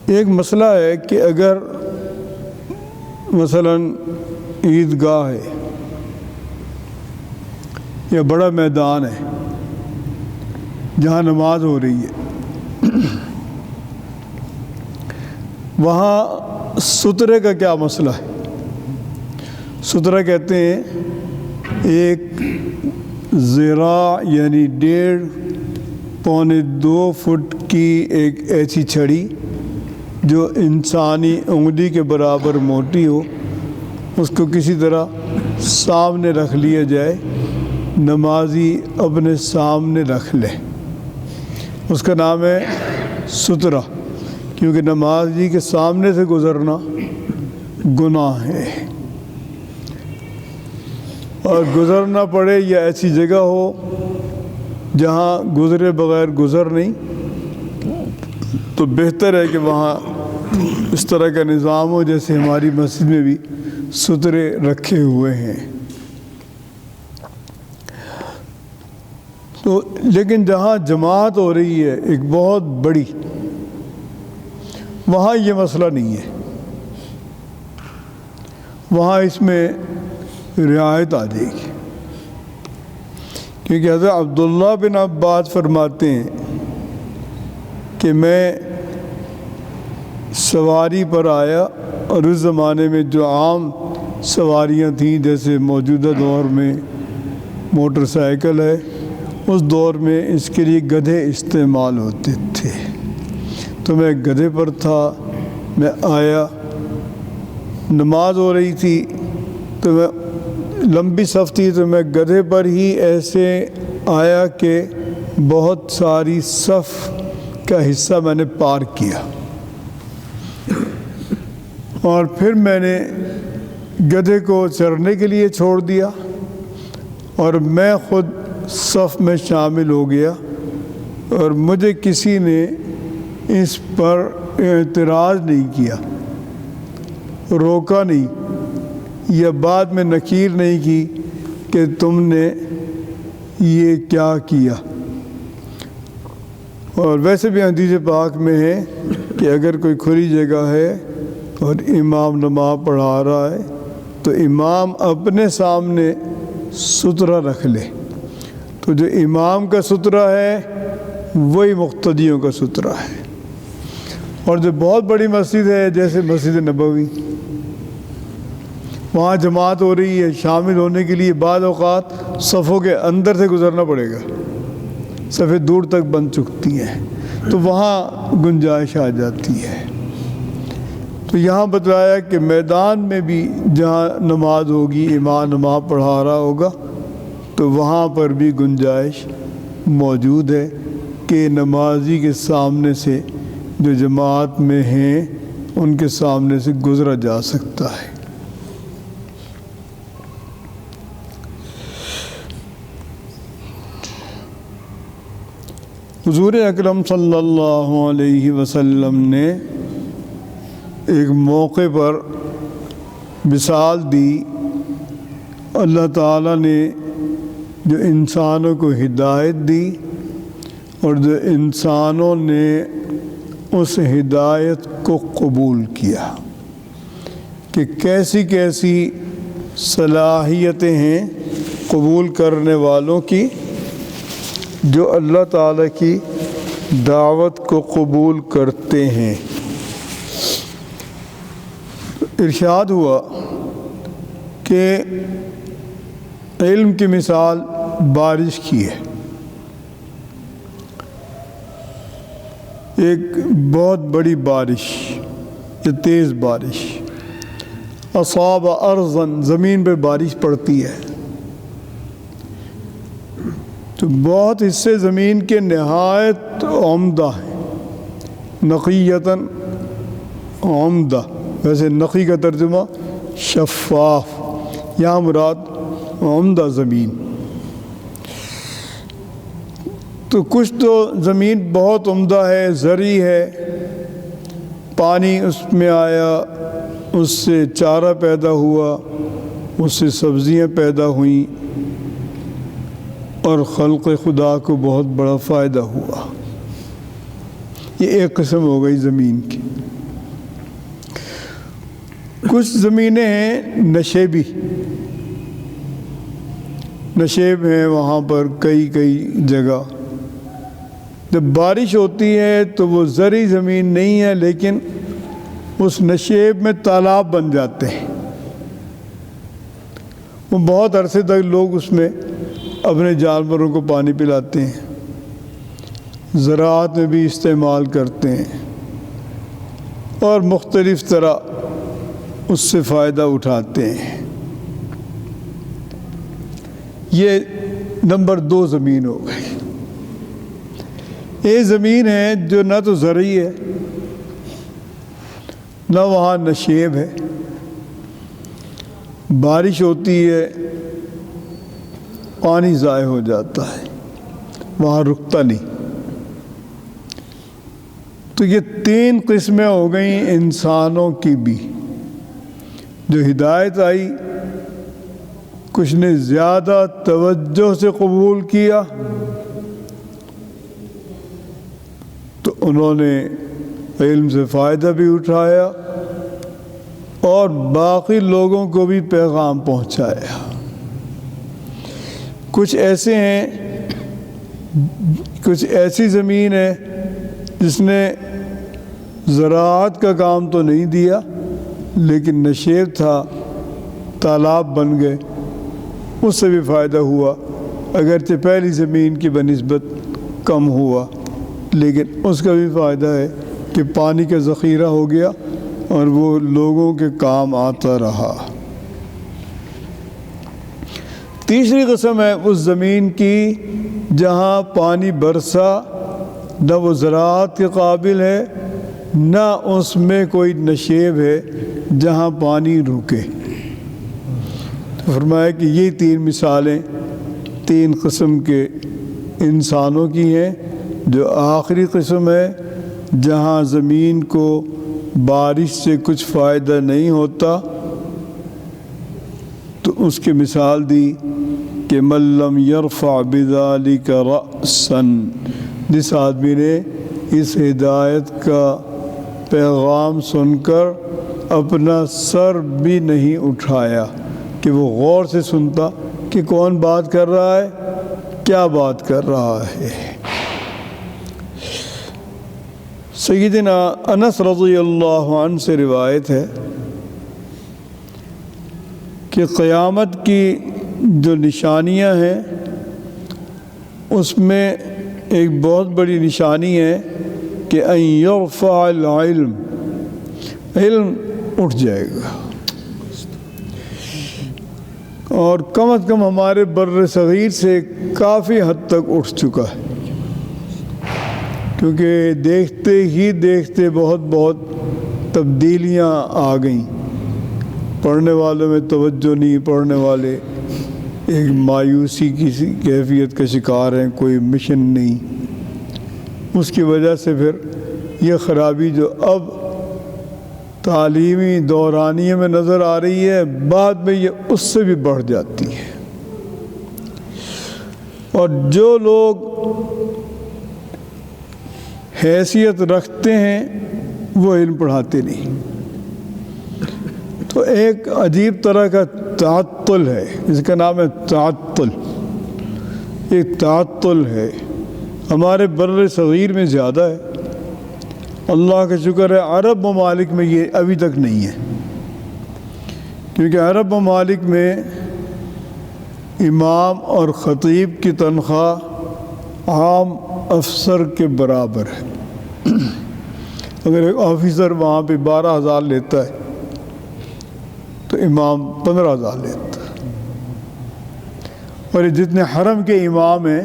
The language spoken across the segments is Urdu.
ایک مسئلہ ہے کہ اگر مثلاً عیدگاہ ہے یا بڑا میدان ہے جہاں نماز ہو رہی ہے، وہاں سترے کا کیا مسئلہ ہے؟ سترہ کہتے ہیں ایک ذراع یعنی 1.5-2 فٹ کی ایک ایسی چھڑی جو انسانی انگلی کے برابر موٹی ہو، اس کو کسی طرح سامنے رکھ لیا جائے، نمازی اپنے سامنے رکھ لے، اس کا نام ہے سترہ، کیونکہ نمازی کے سامنے سے گزرنا گناہ ہے، اور گزرنا پڑے یا ایسی جگہ ہو جہاں گزرے بغیر گزر نہیں، تو بہتر ہے کہ وہاں اس طرح کا نظام ہو جیسے ہماری مسجد میں بھی سترے رکھے ہوئے ہیں۔ تو لیکن جہاں جماعت ہو رہی ہے ایک بہت بڑی، وہاں یہ مسئلہ نہیں ہے، وہاں اس میں رعایت آ جائے گی، کیونکہ حضرت عبداللہ بن عباس فرماتے ہیں کہ میں سواری پر آیا، اور اس زمانے میں جو عام سواریاں تھیں جیسے موجودہ دور میں موٹر سائیکل ہے، اس دور میں اس کے لیے گدھے استعمال ہوتے تھے، تو میں گدھے پر تھا، میں آیا، نماز ہو رہی تھی تو میں لمبی صف تھی تو میں گدھے پر ہی ایسے آیا کہ بہت ساری صف کا حصہ میں نے پار کیا، اور پھر میں نے گدھے کو چرنے کے لیے چھوڑ دیا اور میں خود صف میں شامل ہو گیا، اور مجھے کسی نے اس پر اعتراض نہیں کیا، روکا نہیں، یا بعد میں نکیر نہیں کی کہ تم نے یہ کیا کیا۔ اور ویسے بھی حدیث پاک میں ہے کہ اگر کوئی کھلی جگہ ہے اور امام نماز پڑھا رہا ہے تو امام اپنے سامنے سترہ رکھ لے، تو جو امام کا سترہ ہے وہی مقتدیوں کا سترہ ہے۔ اور جو بہت بڑی مسجد ہے جیسے مسجد نبوی، وہاں جماعت ہو رہی ہے، شامل ہونے کے لیے بعض اوقات صفوں کے اندر سے گزرنا پڑے گا، صفیں دور تک بن چکتی ہیں، تو وہاں گنجائش آ جاتی ہے۔ تو یہاں بتایا کہ میدان میں بھی جہاں نماز ہوگی، امام نماز پڑھا رہا ہوگا، تو وہاں پر بھی گنجائش موجود ہے کہ نمازی کے سامنے سے جو جماعت میں ہیں ان کے سامنے سے گزرا جا سکتا ہے۔ حضور اکرم صلی اللہ علیہ وسلم نے ایک موقع پر مثال دی، اللہ تعالیٰ نے جو انسانوں کو ہدایت دی اور جو انسانوں نے اس ہدایت کو قبول کیا، کہ کیسی کیسی صلاحیتیں ہیں قبول کرنے والوں کی جو اللہ تعالیٰ کی دعوت کو قبول کرتے ہیں۔ ارشاد ہوا کہ علم کی مثال بارش کی ہے، ایک بہت بڑی بارش یا تیز بارش، اصاب ارضاً، زمین پہ بارش پڑتی ہے تو بہت حصے زمین کے نہایت عمدہ ہیں، نقیتاً عمدہ، ویسے نقی کا ترجمہ شفاف، یہاں مراد عمدہ زمین۔ تو کچھ تو زمین بہت عمدہ ہے، زرعی ہے، پانی اس میں آیا، اس سے چارہ پیدا ہوا، اس سے سبزیاں پیدا ہوئیں اور خلق خدا کو بہت بڑا فائدہ ہوا۔ یہ ایک قسم ہو گئی زمین کی۔ کچھ زمینیں ہیں نشیبی، نشیب ہیں وہاں پر کئی جگہ۔ جب بارش ہوتی ہے تو وہ زرعی زمین نہیں ہے، لیکن اس نشیب میں تالاب بن جاتے ہیں، وہ بہت عرصے تک لوگ اس میں اپنے جانوروں کو پانی پلاتے ہیں، زراعت میں بھی استعمال کرتے ہیں اور مختلف طرح اس سے فائدہ اٹھاتے ہیں۔ یہ نمبر 2 زمین ہو گئی۔ یہ زمین ہے جو نہ تو زرعی ہے، نہ وہاں نشیب ہے، بارش ہوتی ہے پانی ضائع ہو جاتا ہے، وہاں رکتا نہیں۔ تو یہ 3 قسمیں ہو گئیں انسانوں کی بھی۔ جو ہدایت آئی، کچھ نے زیادہ توجہ سے قبول کیا تو انہوں نے علم سے فائدہ بھی اٹھایا اور باقی لوگوں کو بھی پیغام پہنچایا۔ کچھ ایسے ہیں، کچھ ایسی زمین ہے جس نے زراعت کا کام تو نہیں دیا، لیکن نشیب تھا، تالاب بن گئے، اس سے بھی فائدہ ہوا، اگرچہ پہلی زمین کی بنسبت کم ہوا، لیکن اس کا بھی فائدہ ہے کہ پانی کا ذخیرہ ہو گیا اور وہ لوگوں کے کام آتا رہا۔ تیسری قسم ہے اس زمین کی جہاں پانی برسا، نہ وہ زراعت کے قابل ہے، نہ اس میں کوئی نشیب ہے جہاں پانی رکے۔ تو فرمایا کہ یہ 3 مثالیں 3 قسم کے انسانوں کی ہیں۔ جو آخری قسم ہے جہاں زمین کو بارش سے کچھ فائدہ نہیں ہوتا، تو اس کی مثال دی کہ من لم یرفع بذلک رأسا، جس آدمی نے اس ہدایت کا پیغام سن کر اپنا سر بھی نہیں اٹھایا، کہ وہ غور سے سنتا کہ کون بات کر رہا ہے، کیا بات کر رہا ہے۔ سیدنا انس رضی اللہ عنہ سے روایت ہے کہ قیامت کی جو نشانیاں ہیں اس میں ایک بہت بڑی نشانی ہے کہ ان یرفع العلم، علم اٹھ جائے گا، اور کم از کم ہمارے بر صغیر سے کافی حد تک اٹھ چکا ہے، کیونکہ دیکھتے ہی دیکھتے بہت تبدیلیاں آ گئیں۔ پڑھنے والوں میں توجہ نہیں، پڑھنے والے ایک مایوسی کی کیفیت کا شکار ہیں، کوئی مشن نہیں۔ اس کی وجہ سے پھر یہ خرابی جو اب تعلیمی دورانیے میں نظر آ رہی ہے، بعد میں یہ اس سے بھی بڑھ جاتی ہے۔ اور جو لوگ حیثیت رکھتے ہیں وہ علم پڑھاتے نہیں، تو ایک عجیب طرح کا تعطل ہے، اس کا نام ہے تعطل۔ ایک تعطل ہے، ہمارے بر صغیر میں زیادہ ہے، اللہ کا شکر ہے عرب ممالک میں یہ ابھی تک نہیں ہے، کیونکہ عرب ممالک میں امام اور خطیب کی تنخواہ عام افسر کے برابر ہے۔ اگر ایک آفیسر وہاں پہ 12,000 لیتا ہے تو امام 15,000 لیتا ہے۔ اور جتنے حرم کے امام ہیں،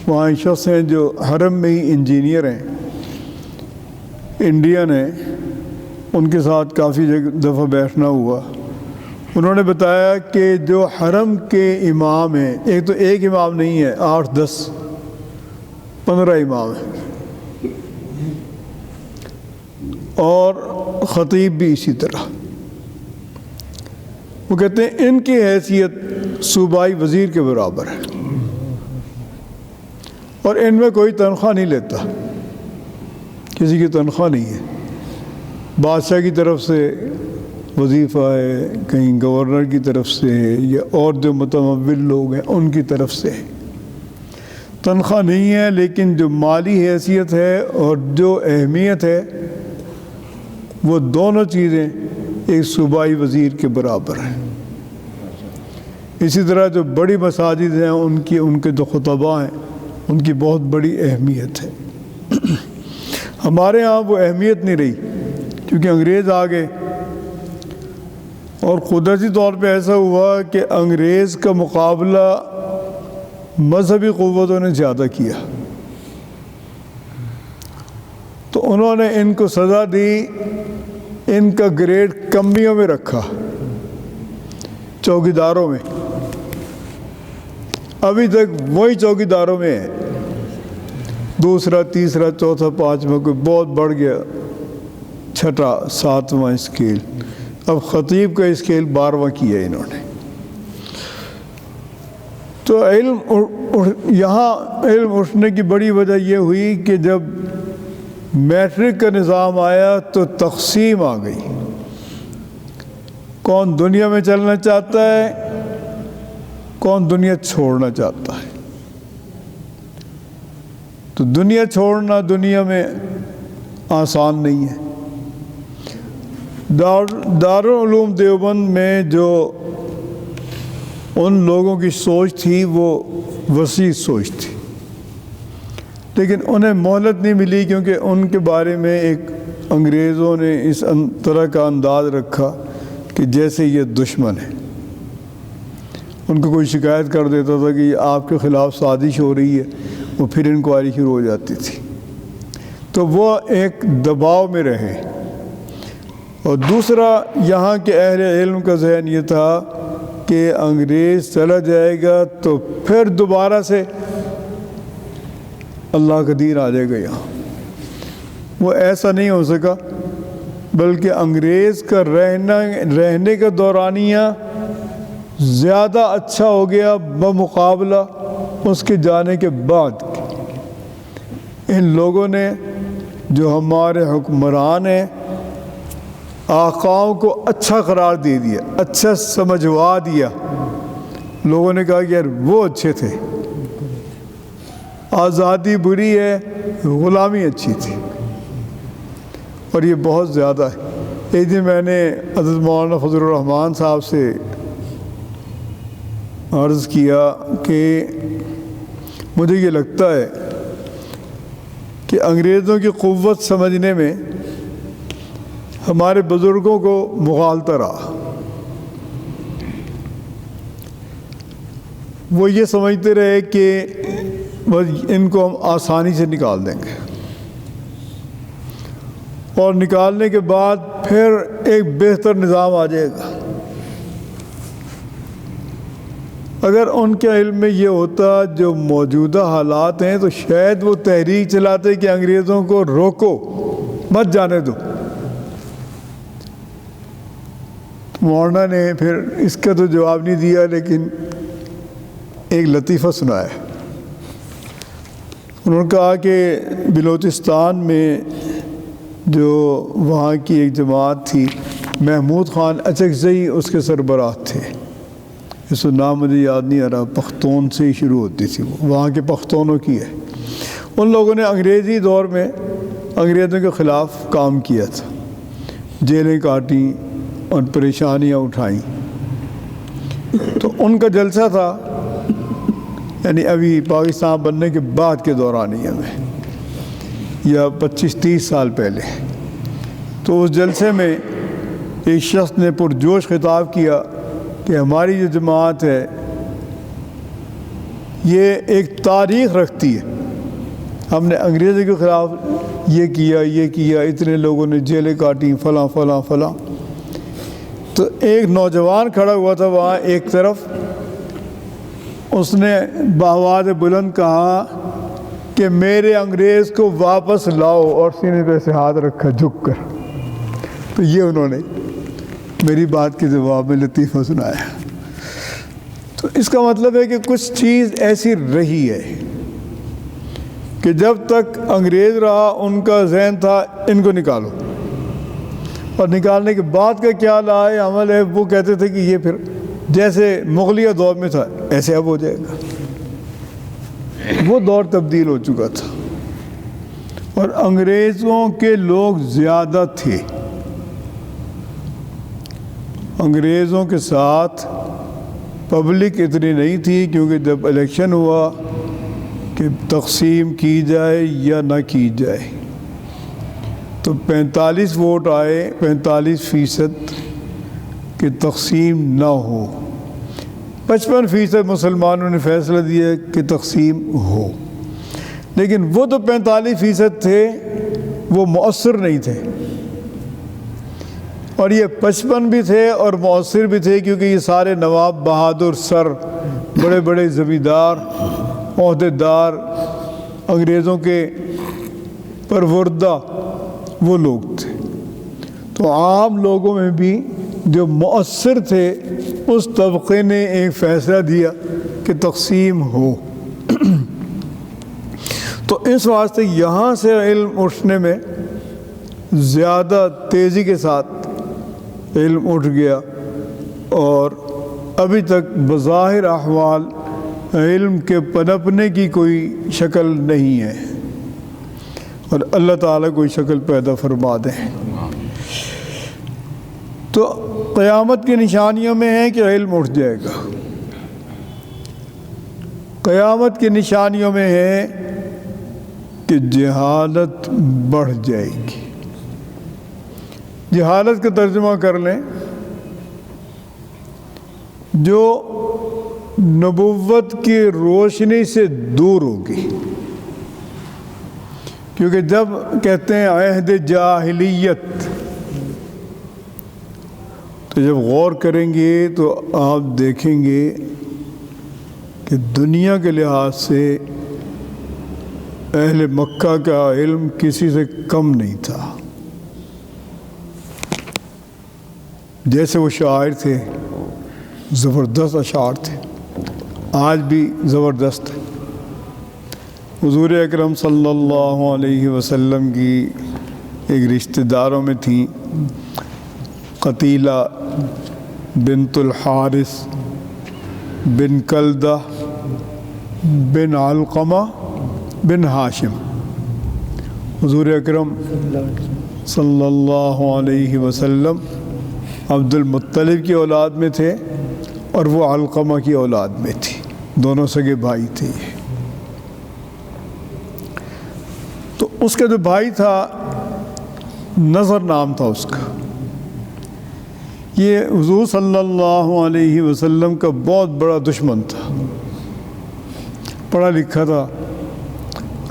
وہاں شخص ہیں جو حرم میں ہی انجینئر ہیں، انڈین ہیں، ان کے ساتھ کافی دفعہ بیٹھنا ہوا۔ انہوں نے بتایا کہ جو حرم کے امام ہیں، ایک تو ایک امام نہیں ہے، 8 10 15 امام ہیں، اور خطیب بھی اسی طرح۔ وہ کہتے ہیں ان کی حیثیت صوبائی وزیر کے برابر ہے، اور ان میں کوئی تنخواہ نہیں لیتا، کسی کی تنخواہ نہیں ہے، بادشاہ کی طرف سے وظیفہ ہے، کہیں گورنر کی طرف سے ہے، یا اور جو متمول لوگ ہیں ان کی طرف سے ہے، تنخواہ نہیں ہے، لیکن جو مالی حیثیت ہے اور جو اہمیت ہے وہ دونوں چیزیں ایک صوبائی وزیر کے برابر ہیں۔ اسی طرح جو بڑی مساجد ہیں ان کے جو خطباء ہیں ان کی بہت بڑی اہمیت ہے۔ ہمارے ہاں وہ اہمیت نہیں رہی کیونکہ انگریز آ گئے، اور قدرتی طور پہ ایسا ہوا کہ انگریز کا مقابلہ مذہبی قوتوں نے زیادہ کیا، تو انہوں نے ان کو سزا دی، ان کا گریڈ کمیوں میں رکھا، چوکیداروں میں، ابھی تک وہی چوکیداروں میں ہے، دوسرا تیسرا چوتھا پانچواں، کوئی بہت بڑھ گیا چھٹا ساتواں اسکیل، اب خطیب کا اسکیل 12واں کیا ہے انہوں نے۔ تو یہاں علم اٹھنے کی بڑی وجہ یہ ہوئی کہ جب میٹرک کا نظام آیا تو تقسیم آ گئی، کون دنیا میں چلنا چاہتا ہے، کون دنیا چھوڑنا چاہتا ہے۔ تو دنیا چھوڑنا دنیا میں آسان نہیں ہے۔ دارالعلوم دیوبند میں جو ان لوگوں کی سوچ تھی وہ وسیع سوچ تھی، لیکن انہیں مہلت نہیں ملی، کیونکہ ان کے بارے میں ایک انگریزوں نے اس طرح کا انداز رکھا کہ جیسے یہ دشمن ہے۔ ان کو کوئی شکایت کر دیتا تھا کہ آپ کے خلاف سازش ہو رہی ہے، وہ پھر انکوائری شروع ہو جاتی تھی، تو وہ ایک دباؤ میں رہے۔ اور دوسرا یہاں کے اہل علم کا ذہن یہ تھا کہ انگریز چلا جائے گا تو پھر دوبارہ سے اللہ کا دین آ جائے گا یہاں۔ وہ ایسا نہیں ہو سکا، بلکہ انگریز کا رہنے کا دورانیہ زیادہ اچھا ہو گیا بمقابلہ اس کے جانے کے بعد۔ ان لوگوں نے جو ہمارے حکمران ہیں آقاؤں کو اچھا قرار دے دیا، اچھا سمجھوا دیا، لوگوں نے کہا کہ یار وہ اچھے تھے، آزادی بری ہے، غلامی اچھی تھی، اور یہ بہت زیادہ ہے۔ ایک دن میں نے حضرت مولانا فضل الرحمان صاحب سے عرض کیا کہ مجھے یہ لگتا ہے کہ انگریزوں کی قوت سمجھنے میں ہمارے بزرگوں کو مغالطہ رہا۔ وہ یہ سمجھتے رہے کہ ان کو ہم آسانی سے نکال دیں گے، اور نکالنے کے بعد پھر ایک بہتر نظام آ جائے گا۔ اگر ان کے علم میں یہ ہوتا جو موجودہ حالات ہیں تو شاید وہ تحریک چلاتے کہ انگریزوں کو روکو، مت جانے دو۔ مولانا نے پھر اس کا تو جواب نہیں دیا، لیکن ایک لطیفہ سنایا۔ انہوں نے کہا کہ بلوچستان میں جو وہاں کی ایک جماعت تھی، محمود خان اچکزئی اس کے سربراہ تھے، اس کا نام مجھے یاد نہیں آ رہا، پختون سے ہی شروع ہوتی تھی، وہ وہاں کے پختونوں کی ہے۔ ان لوگوں نے انگریزی دور میں انگریزوں کے خلاف کام کیا تھا، جیلیں کاٹیں اور پریشانیاں اٹھائیں۔ تو ان کا جلسہ تھا، یعنی ابھی پاکستان بننے کے بعد کے دورانیہ میں، یا 25-30 سال پہلے۔ تو اس جلسے میں ایک شخص نے پرجوش خطاب کیا کہ ہماری جو جماعت ہے یہ ایک تاریخ رکھتی ہے، ہم نے انگریزوں کے خلاف یہ کیا، اتنے لوگوں نے جیلیں کاٹیں، فلاں فلاں فلاں۔ تو ایک نوجوان کھڑا ہوا تھا وہاں ایک طرف، اس نے بآواز بلند کہا کہ میرے انگریز کو واپس لاؤ، اور سینے پہ سے ہاتھ رکھا جھک کر۔ تو یہ انہوں نے میری بات کے جواب میں لطیفہ سنایا۔ تو اس کا مطلب ہے کہ کچھ چیز ایسی رہی ہے کہ جب تک انگریز رہا ان کا ذہن تھا ان کو نکالو، اور نکالنے کے بعد کا کیا لائے عمل ہے وہ کہتے تھے کہ یہ پھر جیسے مغلیہ دور میں تھا ایسے اب ہو جائے گا۔ وہ دور تبدیل ہو چکا تھا، اور انگریزوں کے لوگ زیادہ تھے۔ انگریزوں کے ساتھ پبلک اتنی نہیں تھی، کیونکہ جب الیکشن ہوا کہ تقسیم کی جائے یا نہ کی جائے تو 45 ووٹ آئے، 45% کہ تقسیم نہ ہو۔ 55% مسلمانوں نے فیصلہ دیا کہ تقسیم ہو، لیکن وہ تو 45% تھے، وہ مؤثر نہیں تھے، اور یہ 55 بھی تھے اور مؤثر بھی تھے، کیونکہ یہ سارے نواب بہادر سر، بڑے بڑے زمیندار، عہدیدار، انگریزوں کے پروردہ وہ لوگ تھے۔ تو عام لوگوں میں بھی جو مؤثر تھے اس طبقے نے ایک فیصلہ دیا کہ تقسیم ہو۔ تو اس واسطے یہاں سے علم اٹھنے میں زیادہ تیزی کے ساتھ علم اٹھ گیا، اور ابھی تک بظاہر احوال علم کے پنپنے کی کوئی شکل نہیں ہے، اور اللہ تعالیٰ کوئی شکل پیدا فرما دیں۔ تو قیامت کی نشانیوں میں ہے کہ علم اٹھ جائے گا۔ قیامت کی نشانیوں میں ہے کہ جہالت بڑھ جائے گی۔ جہالت کا ترجمہ کر لیں، جو نبوت کی روشنی سے دور ہوگی، کیونکہ جب کہتے ہیں عہد جاہلیت تو جب غور کریں گے تو آپ دیکھیں گے کہ دنیا کے لحاظ سے اہل مکہ کا علم کسی سے کم نہیں تھا۔ جیسے وہ شاعر تھے، زبردست اشعار تھے، آج بھی زبردست ہے۔ حضور اکرم صلی اللہ علیہ وسلم کی ایک رشتہ داروں میں تھیں قتیلہ بنت الحارث بن کلدہ بن علقمہ بن ہاشم۔ حضور اکرم صلی اللہ علیہ وسلم عبد المطلب کی اولاد میں تھے، اور وہ علقمہ کی اولاد میں تھی، دونوں سگے بھائی تھے۔ تو اس کا جو بھائی تھا نظر نام تھا اس کا، یہ حضور صلی اللہ علیہ وسلم کا بہت بڑا دشمن تھا، پڑھا لکھا تھا،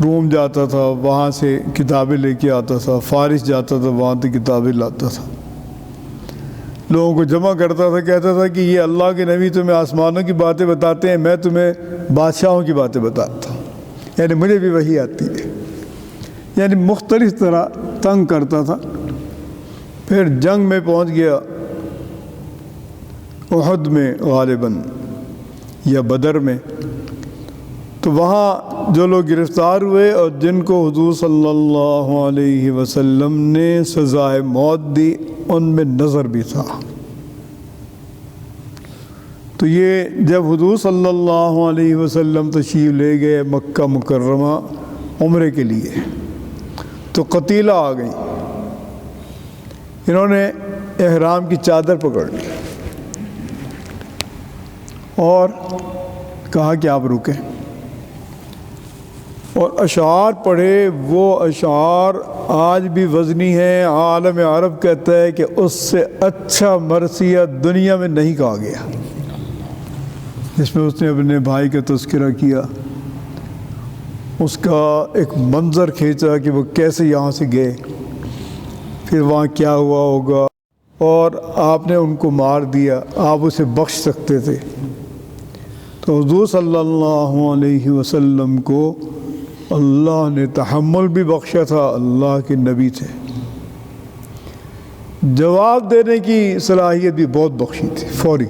روم جاتا تھا وہاں سے کتابیں لے کے آتا تھا، فارس جاتا تھا وہاں سے کتابیں لاتا تھا، لوگوں کو جمع کرتا تھا، کہتا تھا کہ یہ اللہ کے نبی تمہیں آسمانوں کی باتیں بتاتے ہیں، میں تمہیں بادشاہوں کی باتیں بتاتا ہوں، یعنی مجھے بھی وہی آتی ہے، یعنی مختلف طرح تنگ کرتا تھا۔ پھر جنگ میں پہنچ گیا، احد میں غالباً یا بدر میں، تو وہاں جو لوگ گرفتار ہوئے اور جن کو حضور صلی اللہ علیہ وسلم نے سزائے موت دی، ان میں نظر بھی تھا۔ تو یہ جب حضور صلی اللہ علیہ وسلم تشریف لے گئے مکہ مکرمہ عمرے کے لیے، تو قتیلہ آ گئی، انہوں نے احرام کی چادر پکڑ لی اور کہا کہ آپ رکیں، اور اشعار پڑھے۔ وہ اشعار آج بھی وزنی ہیں، عالم عرب کہتا ہے کہ اس سے اچھا مرثیہ دنیا میں نہیں کہا گیا، جس میں اس نے اپنے بھائی کا تذکرہ کیا، اس کا ایک منظر کھینچا کہ وہ کیسے یہاں سے گئے، پھر وہاں کیا ہوا ہوگا، اور آپ نے ان کو مار دیا، آپ اسے بخش سکتے تھے۔ تو حضور صلی اللہ علیہ وسلم کو اللہ نے تحمل بھی بخشا تھا، اللہ کے نبی تھے، جواب دینے کی صلاحیت بھی بہت بخشی تھی، فوری۔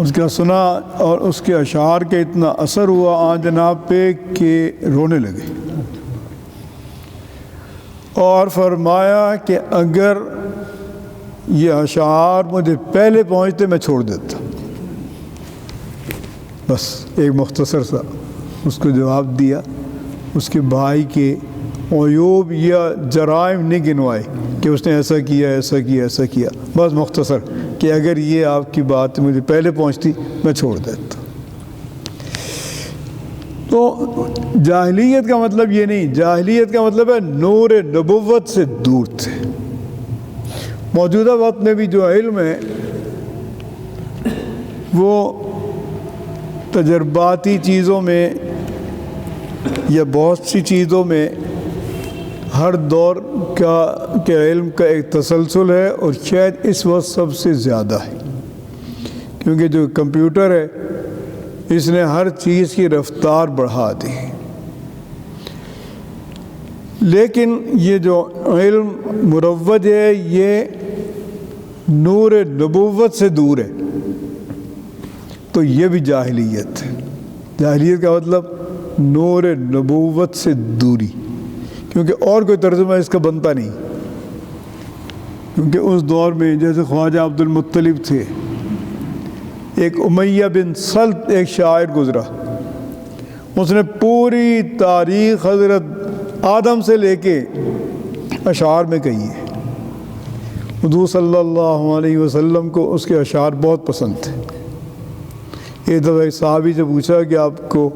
اس کا سنا اور اس کے اشعار کے اتنا اثر ہوا آن جناب پہ کہ رونے لگے، اور فرمایا کہ اگر یہ اشعار مجھے پہلے پہنچتے میں چھوڑ دیتا۔ بس ایک مختصر سا اس کو جواب دیا، اس کے بھائی کے عیوب یا جرائم نہیں گنوائے کہ اس نے ایسا کیا ایسا کیا ایسا کیا، بس مختصر کہ اگر یہ آپ کی بات مجھے پہلے پہنچتی میں چھوڑ دیتا۔ تو جاہلیت کا مطلب یہ نہیں، جاہلیت کا مطلب ہے نور نبوت سے دور تھے۔ موجودہ وقت میں بھی جو علم ہے وہ تجرباتی چیزوں میں یا بہت سی چیزوں میں ہر دور کے علم کا ایک تسلسل ہے، اور شاید اس وقت سب سے زیادہ ہے، کیونکہ جو کمپیوٹر ہے اس نے ہر چیز کی رفتار بڑھا دی۔ لیکن یہ جو علم مروج ہے یہ نور نبوت سے دور ہے، تو یہ بھی جاہلیت ہے۔ جاہلیت کا مطلب نور نبوت سے دوری، کیونکہ اور کوئی ترجمہ اس کا بنتا نہیں، کیونکہ اس دور میں جیسے خواجہ عبد المطلب تھے، ایک امیہ بن سلط ایک شاعر گزرا، اس نے پوری تاریخ حضرت آدم سے لے کے اشعار میں کہی ہے۔ حضور صلی اللہ علیہ وسلم کو اس کے اشعار بہت پسند تھے۔ ایک دفعہ ایک صحابی سے پوچھا کہ آپ کو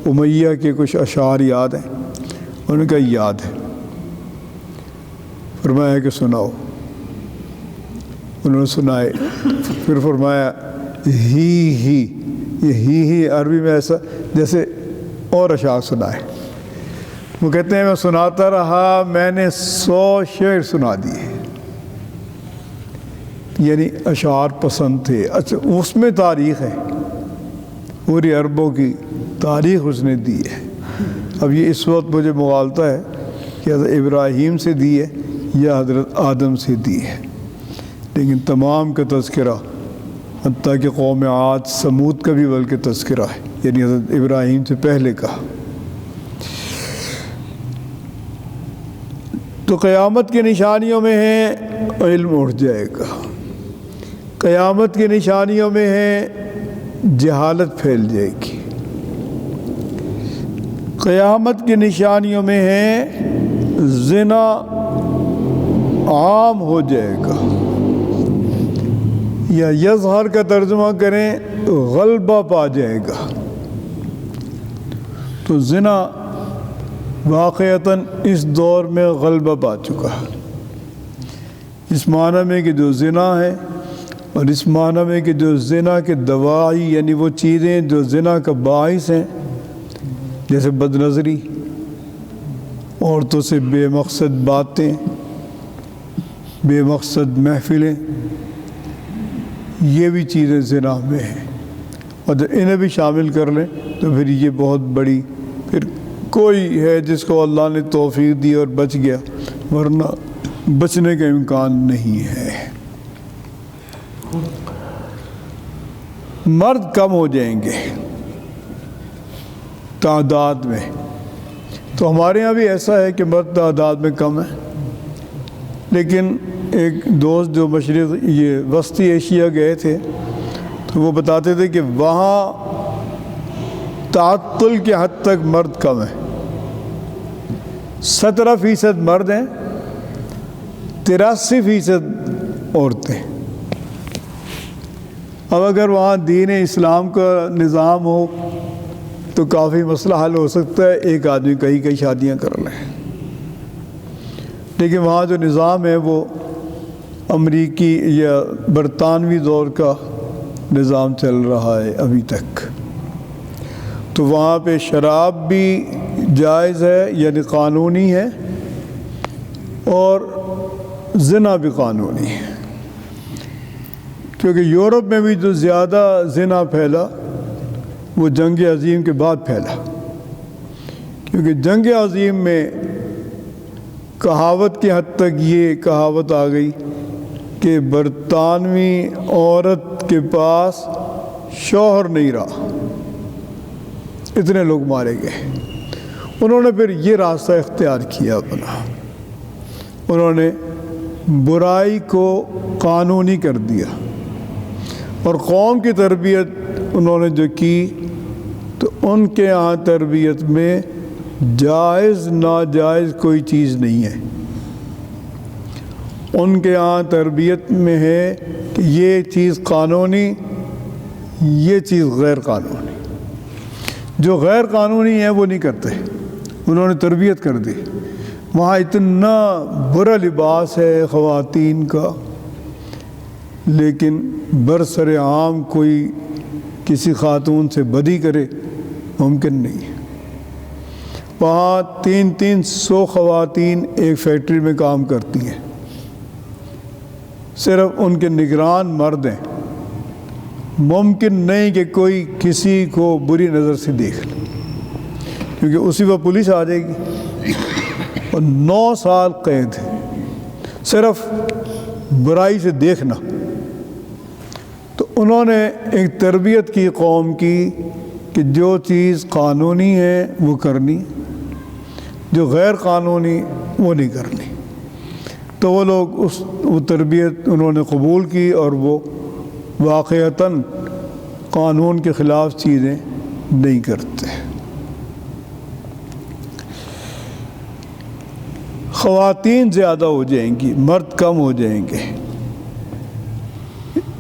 امیہ کے کچھ اشعار یاد ہیں؟ انہوں نے کہا یاد ہے۔ فرمایا کہ سناؤ۔ انہوں نے سنائے، پھر فرمایا یہ ہی عربی میں ایسا جیسے اور اشعار سنائے۔ وہ کہتے ہیں میں سناتا رہا، میں نے 100 شعر سنا دیے، یعنی اشعار پسند تھے۔ اچھا اس میں تاریخ ہے، پوری عربوں کی تاریخ اس نے دی ہے۔ اب یہ اس وقت مجھے مغالطہ ہے کہ حضرت ابراہیم سے دی ہے یا حضرت آدم سے دی ہے، لیکن تمام کا تذکرہ، حتیٰ کہ قوم عاد سمود کا بھی بلکہ تذکرہ ہے، یعنی حضرت ابراہیم سے پہلے کا۔ تو قیامت کی نشانیوں میں ہے علم اٹھ جائے گا، قیامت کی نشانیوں میں ہے جہالت پھیل جائے گی، قیامت کی نشانیوں میں ہے زنا عام ہو جائے گا، یا یظہر کا ترجمہ کریں غلبہ پا جائے گا۔ تو زنا واقعتاً اس دور میں غلبہ پا چکا ہے، اس معنی میں کہ جو زنا ہے، اور اس معنی میں کہ جو زنا کے دواعی یعنی وہ چیزیں جو زنا کا باعث ہیں، جیسے بد نظری، عورتوں سے بے مقصد باتیں، بے مقصد محفلیں، یہ بھی چیزیں زنا میں ہیں، اور جب انہیں بھی شامل کر لیں تو پھر یہ بہت بڑی، پھر کوئی ہے جس کو اللہ نے توفیق دی اور بچ گیا، ورنہ بچنے کا امکان نہیں ہے۔ مرد کم ہو جائیں گے تعداد میں، تو ہمارے ہاں بھی ایسا ہے کہ مرد تعداد میں کم ہے، لیکن ایک دوست جو مشرق یہ وسطی ایشیا گئے تھے تو وہ بتاتے تھے کہ وہاں تعطل کے حد تک مرد کم ہیں، 17% مرد ہیں، 83% عورتیں۔ اب اگر وہاں دین اسلام کا نظام ہو تو کافی مسئلہ حل ہو سکتا ہے، ایک آدمی کئی شادیاں کر لیں، لیکن وہاں جو نظام ہے وہ امریکی یا برطانوی دور کا نظام چل رہا ہے ابھی تک، تو وہاں پہ شراب بھی جائز ہے یعنی قانونی ہے، اور زنا بھی قانونی ہے، کیونکہ یورپ میں بھی جو زیادہ زنا پھیلا وہ جنگ عظیم کے بعد پھیلا، کیونکہ جنگ عظیم میں کہاوت کی حد تک یہ کہاوت آ گئی کہ برطانوی عورت کے پاس شوہر نہیں رہا، اتنے لوگ مارے گئے۔ انہوں نے پھر یہ راستہ اختیار کیا اپنا، انہوں نے برائی کو قانونی کر دیا، اور قوم کی تربیت انہوں نے جو کی تو ان کے یہاں تربیت میں جائز ناجائز کوئی چیز نہیں ہے۔ ان کے یہاں تربیت میں ہے کہ یہ چیز قانونی، یہ چیز غیر قانونی، جو غیر قانونی ہے وہ نہیں کرتے، انہوں نے تربیت کر دی۔ وہاں اتنا برا لباس ہے خواتین کا، لیکن برسر عام کوئی کسی خاتون سے بدی کرے ممکن نہیں ہے۔ وہاں 300 خواتین ایک فیکٹری میں کام کرتی ہیں، صرف ان کے نگران مرد ہیں، ممکن نہیں کہ کوئی کسی کو بری نظر سے دیکھ لے، کیونکہ اسی وقت پولیس آ جائے گی، اور 9 سال قید ہے صرف برائی سے دیکھنا۔ تو انہوں نے ایک تربیت کی قوم کی کہ جو چیز قانونی ہے وہ کرنی، جو غیر قانونی وہ نہیں کرنی۔ تو وہ لوگ وہ تربیت انہوں نے قبول کی، اور وہ واقعتاً قانون کے خلاف چیزیں نہیں کرتے۔ خواتین زیادہ ہو جائیں گی، مرد کم ہو جائیں گے۔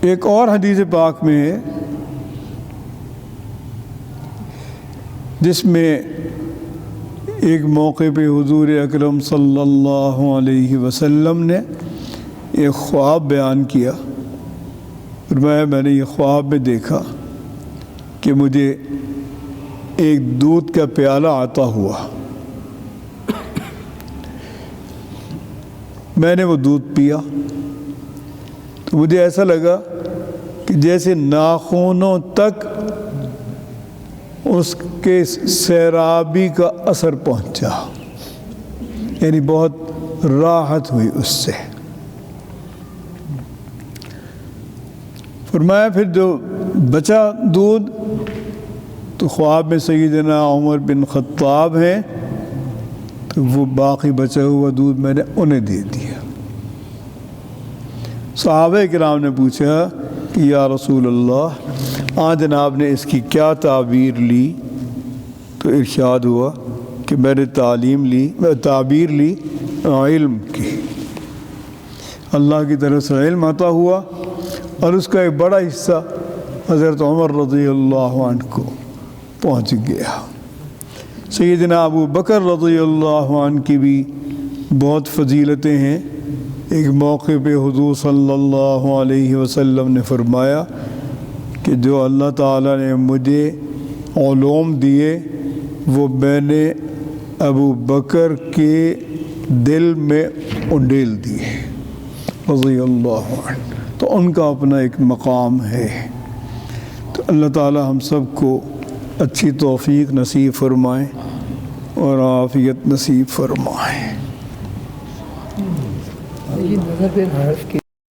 ایک اور حدیث پاک میں ہے جس میں ایک موقع پہ حضور اکرم صلی اللہ علیہ وسلم نے ایک خواب بیان کیا، فرمایا میں نے یہ خواب میں دیکھا کہ مجھے ایک دودھ کا پیالہ عطا ہوا، میں نے وہ دودھ پیا تو مجھے ایسا لگا کہ جیسے ناخنوں تک اس کے سیرابی کا اثر پہنچا، یعنی بہت راحت ہوئی اس سے۔ فرمایا پھر جو بچا دودھ تو خواب میں سیدنا عمر بن خطاب ہیں، تو وہ باقی بچا ہوا دودھ میں نے انہیں دے دیا۔ صحابہ کرام نے پوچھا کہ یا رسول اللہ، جناب نے اس کی کیا تعبیر لی؟ تو ارشاد ہوا کہ میں نے تعبیر لی علم کی، اللہ کی طرف سے علم عطا ہوا، اور اس کا ایک بڑا حصہ حضرت عمر رضی اللہ عنہ کو پہنچ گیا۔ سیدنا ابو بکر رضی اللہ عنہ کی بھی بہت فضیلتیں ہیں۔ ایک موقع پہ حضور صلی اللہ علیہ وسلم نے فرمایا کہ جو اللہ تعالیٰ نے مجھے علوم دیے وہ میں نے ابو بکر کے دل میں انڈیل دیے رضی اللہ عنہ۔ تو ان کا اپنا ایک مقام ہے۔ تو اللہ تعالیٰ ہم سب کو اچھی توفیق نصیب فرمائیں اور عافیت نصیب فرمائیں۔ یہ نظر پہ حرف کی